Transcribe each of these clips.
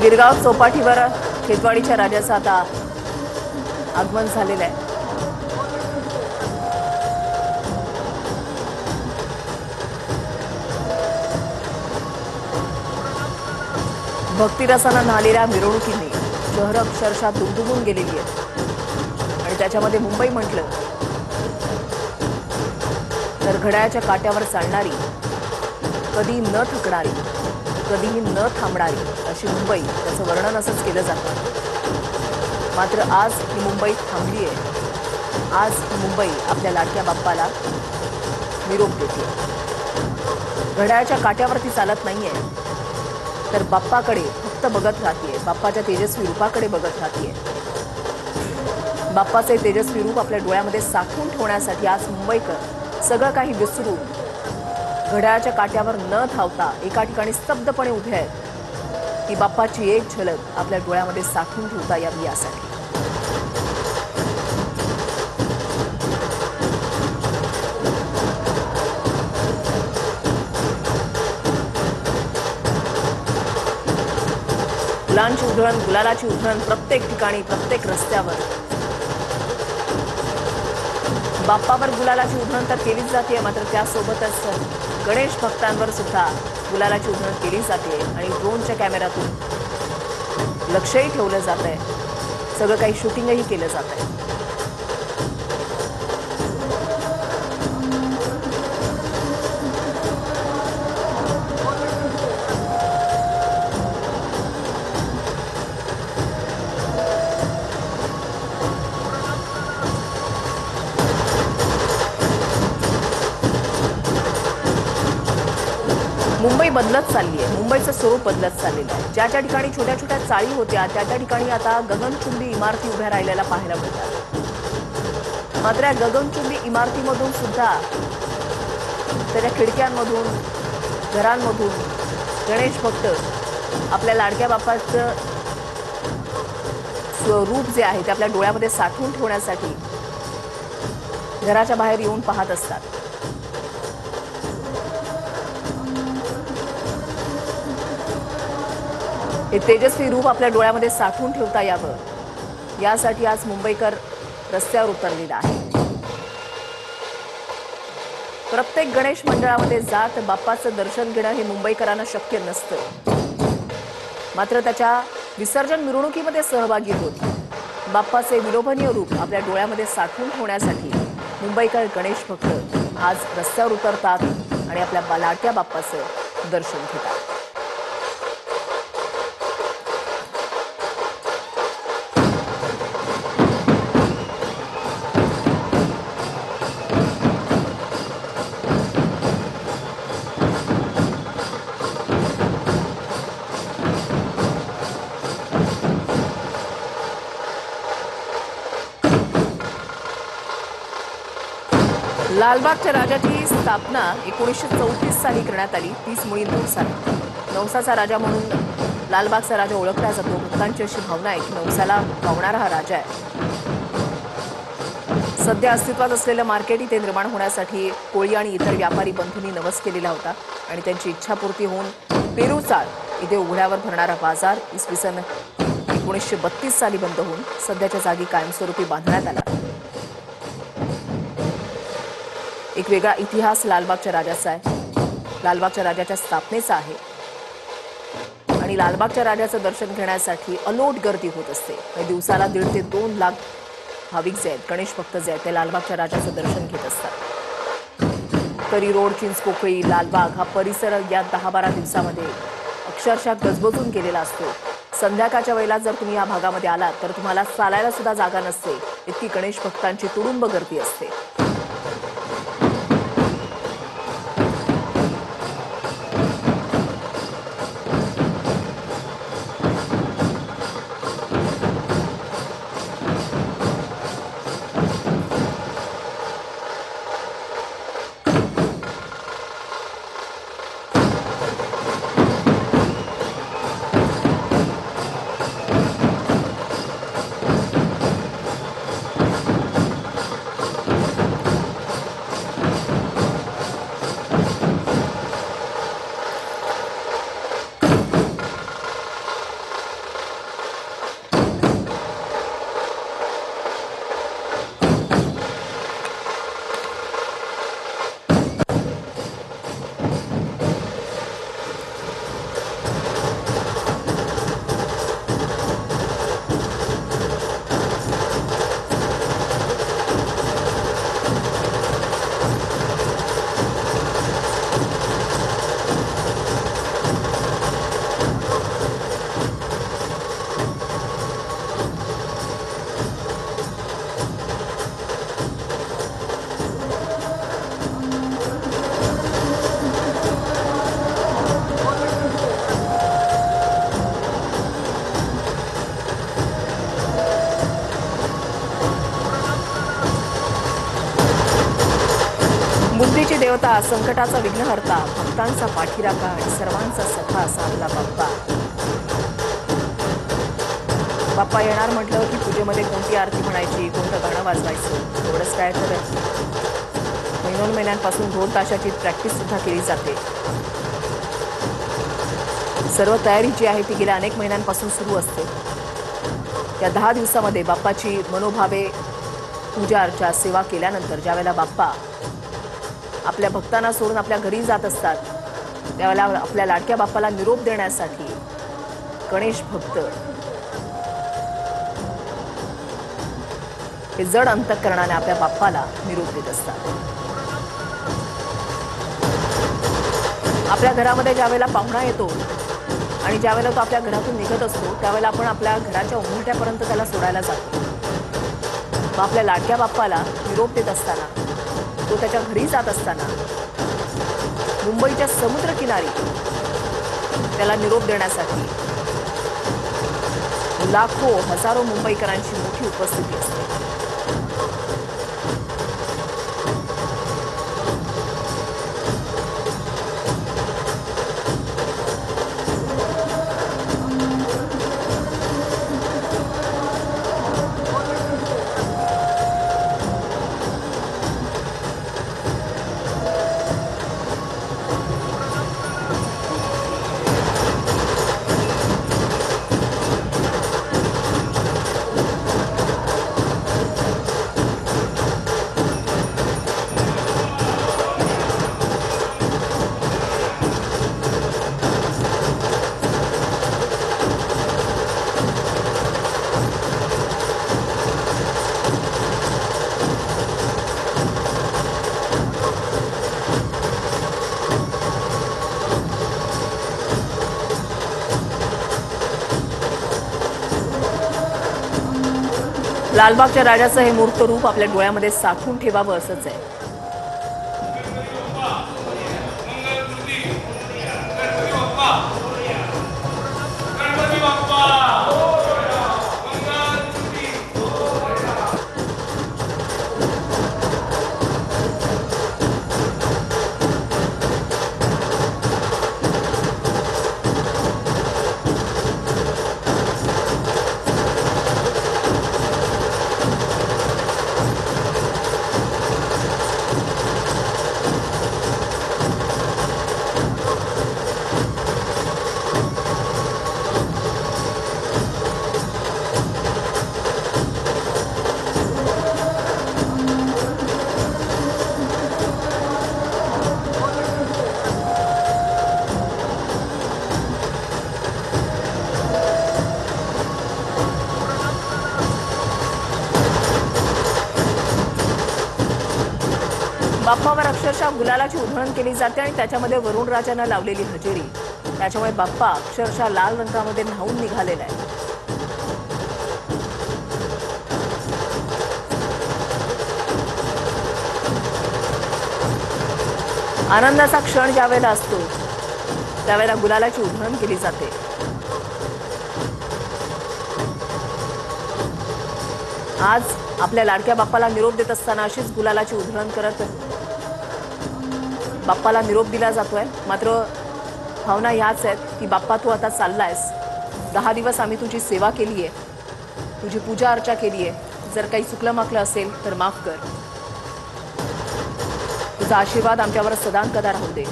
गिरगाव चौपाटीवर खेतवाडीच्या राजाचं आता आगमन झालेलं आहे। भक्तिरसानं न्हालेल्या मिरवणुकीने शहर अक्षरशः दुमदुमून गेलेली आहे आणि त्याच्यामध्ये मुंबई म्हटलं तर घड्याळाच्या काट्यावर चालणारी, कधी न थकणारी, कधीही न थांबणारी अशी मुंबई, त्याचं वर्णन असंच केलं जातं। मात्र आज ही मुंबई थांबली आहे। आज ही मुंबई आपल्या लाडक्या बाप्पाला निरोप देते। घड्याळाच्या काट्यावरती चालत नाहीये, तर बाप्पाकडे फक्त बघत राहतीये, बाप्पाच्या तेजस्वी रूपाकडे बघत राहतीये। बाप्पाचे तेजस्वी रूप आपल्या डोळ्यामध्ये साठवून ठेवण्यासाठी आज मुंबईकर सगळं काही विसरून घड्याळाच्या काट्यावर न धावता एका ठिकाणी स्तब्धपणे उभे आहेत, की बाप्पाची एक झलक आपल्या डोळ्यामध्ये साठवून ठेवता यावी यासाठी। फुलांची उधळण, गुलालाची उधळण प्रत्येक ठिकाणी, प्रत्येक रस्त्यावर बाप्पावर गुलालाची उधळण तर केलीच जाते, मात्र त्यासोबतच गणेश भक्तांवर सुद्धा गुलालाची उधळण केली जाते आणि ड्रोनच्या कॅमेऱ्यातून लक्षही ठेवलं जात आहे, सगळं काही शूटिंगही केलं जात आहे। मुंबई बदलत चालली आहे, मुंबईचं स्वरूप बदलत चाललेलं आहे। ज्या ज्या ठिकाणी छोट्या छोट्या चाळी होत्या त्या त्या ठिकाणी आता गगनचुंबी इमारती उभ्या राहिलेल्या पाहायला मिळतात। मात्र या गगनचुंबी इमारतीमधून सुद्धा, त्याच्या खिडक्यांमधून, घरांमधून गणेश भक्त आपल्या लाडक्या बाप्पाचं स्वरूप जे आहे ते आपल्या डोळ्यामध्ये साठवून ठेवण्यासाठी घराच्या बाहेर येऊन पाहत असतात। हे तेजस्वी रूप आपल्या डोळ्यामध्ये साठवून ठेवता यावं यासाठी आज मुंबईकर रस्त्यावर उतरलेला आहे। प्रत्येक गणेश मंडळामध्ये जात बाप्पाचं दर्शन घेणं हे मुंबईकरांना शक्य नसतं, मात्र त्याच्या विसर्जन मिरवणुकीमध्ये सहभागी होत बाप्पाचे विलोभनीय रूप आपल्या डोळ्यामध्ये साठवून ठेवण्यासाठी मुंबईकर गणेश भक्त आज रस्त्यावर उतरतात आणि आपल्या लाडक्या बाप्पाचं दर्शन घेतात। लालबागच्या राजाची स्थापना 1934 साली करण्यात आली। 30 मुळी नवसाला, नवसाचा राजा म्हणून लालबागचा राजा ओळखला जातो। भक्तांची अशी भावना आहे की नवसाला पावणारा हा राजा आहे। सध्या अस्तित्वात असलेलं मार्केट इथे निर्माण होण्यासाठी कोळी आणि इतर व्यापारी बंधूंनी नवस केलेला होता आणि त्यांची इच्छापूर्ती होऊन पेरूचाळ इथे उघड्यावर भरणारा बाजार इसवी सन 1932 साली बंद होऊन सध्याच्या जागी कायमस्वरूपी बांधण्यात आला। एक वेगळा इतिहास लालबागच्या राजाचा आहे, लालबागच्या राजाच्या स्थापनेचा आहे आणि लालबागच्या राजाचं दर्शन घेण्यासाठी अलोट गर्दी होत असते। दिवसाला 1.5 ते 2 लाख भाविक जे आहेत, गणेश भक्त जे आहेत, ते लालबागच्या राजाचं दर्शन घेत असतात। करी रोड, चिंचपोकळी, लालबाग हा परिसर या 10-12 दिवसामध्ये अक्षरशः गजबजून गेलेला असतो। संध्याकाळच्या वेळेला जर तुम्ही या भागामध्ये आलात तर तुम्हाला चालायला सुद्धा जागा नसते, इतकी गणेश भक्तांची तुडुंब गर्दी असते। देवता, संकटाचा विघ्नहर्ता, भक्तांचा पाठीराखा आणि सर्वांचा सखा असा आपला बाप्पा. बाप्पा येणार म्हटलं की पूजेमध्ये कोणती आरती म्हणायची, कोणतं गाणं वाजवायचं, एवढंच काय तर महिन्यांपासून ढोल ताशाची प्रॅक्टिस सुद्धा केली जाते. सर्व तयारी जी आहे ती गेल्या अनेक महिन्यांपासून सुरू असते. या 10 दिवसामध्ये बाप्पाची मनोभावे पूजा अर्चा सेवा केल्यानंतर ज्यावेळेला बाप्पा आपल्या भक्तांना सोडून आपल्या घरी जात असतात, त्यावेळेला आपल्या लाडक्या बाप्पाला निरोप देण्यासाठी गणेश भक्त हे जड अंतःकरणाने आपल्या बाप्पाला निरोप देत असतात. आपल्या घरामध्ये ज्यावेळेला पाहुणा येतो आणि ज्यावेळेला तो आपल्या घरातून निघत असतो, त्यावेळेला आपण आपल्या घराच्या उंबरठ्यापर्यंत त्याला सोडायला जातो. मग आपल्या लाडक्या बाप्पाला निरोप देत असताना, तो त्याच्या घरी जात असताना मुंबईच्या समुद्रकिनारी त्याला निरोप देण्यासाठी लाखो हजारो मुंबईकरांची मोठी उपस्थिती असते. लालबागच्या राजाचं हे मूर्त रूप आपल्या डोळ्यामध्ये साठवून ठेवावं असंच आहे. बाप्पावर अक्षरशः गुलालाची उधळण केली जाते आणि त्याच्यामध्ये वरुण राजानं लावलेली हजेरी, त्याच्यामुळे बाप्पा अक्षरशः लाल रंगामध्ये न्हावून निघालेला आहे. आनंदाचा क्षण ज्यावेळेला असतो त्यावेळेला गुलालाची उधळण केली जाते. आज आपल्या लाडक्या बाप्पाला निरोप देत असताना अशीच गुलालाची उधळण करत बाप्पाला निरोप दिला जातोय. मात्र भावना ह्याच आहेत की बाप्पा तू आता चाललायस, 10 दिवस आम्ही तुझी सेवा केली आहे, तुझी पूजा अर्चा केली आहे, जर काही चुकलं माकलं असेल तर माफ कर, तुझा आशीर्वाद आमच्यावर सदांकदा राहू दे.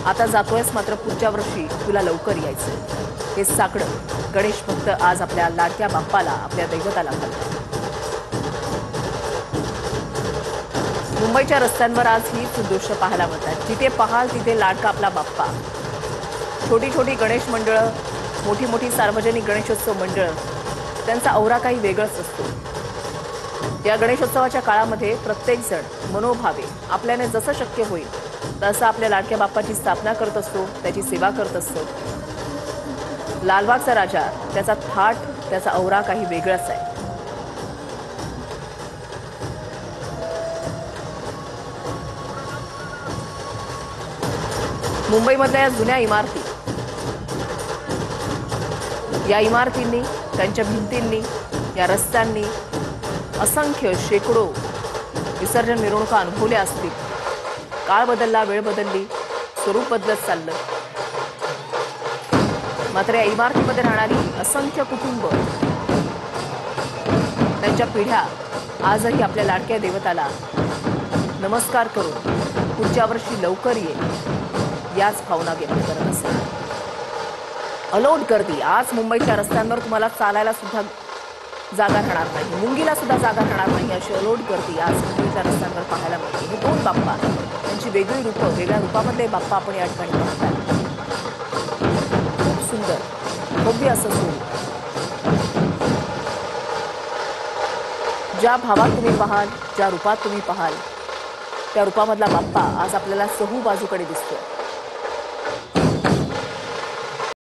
आता जातोयस मात्र पुढच्या वर्षी तुला लवकर यायचंय. हे साकडं गणेश भक्त आज आपल्या लाडक्या बाप्पाला, आपल्या दैवताला घालतात. मुंबईच्या रस्त्यांवर आज हीच दृश्य पाहायला मिळतात. जिथे पाहाल तिथे लाडका आपला बाप्पा. छोटी छोटी गणेश मंडळं, मोठी मोठी सार्वजनिक गणेशोत्सव मंडळं, त्यांचा औरा काही वेगळाच असतो. या गणेशोत्सवाच्या काळामध्ये प्रत्येक जण मनोभावे आपल्याने जसं शक्य होईल तसं आपल्या लाडक्या बाप्पाची स्थापना करत असतो, त्याची सेवा करत असतो. लालबागचा राजा, त्याचा थाट, त्याचा औरा काही वेगळाच आहे. मुंबईमधल्या या जुन्या इमारती, या इमारतींनी, त्यांच्या भिंतींनी, या रस्त्यांनी असंख्य शेकडो विसर्जन मिरवणुका अनुभवल्या असतील. काळ बदलला, वेळ बदलली, स्वरूप बदलत चाललं. मात्र या इमारतीमध्ये राहणारी असंख्य कुटुंब, त्यांच्या पिढ्या आजही आपल्या लाडक्या देवताला नमस्कार करून पुढच्या वर्षी लवकर ये याच भावना व्यक्त करत असतात. अलोट गर्दी. आज मुंबईच्या रस्त्यांवर तुम्हाला चालायला सुद्धा जागा राहणार नाही, मुंगीला सुद्धा जागा राहणार नाही, अशी अलोट गर्दी आज मुंबईच्या रस्त्यांवर पाहायला मिळते. हे दोन बाप्पा, त्यांची वेगळी रूपं, वेगळ्या रूपामधले बाप्पा आपण या ठिकाणी पाहताय. खूप सुंदर भव्य असं स्वरूप. ज्या भावात तुम्ही पाहाल, ज्या रूपात तुम्ही पाहाल, त्या रूपामधला बाप्पा आज आपल्याला चहू बाजूकडे दिसतो.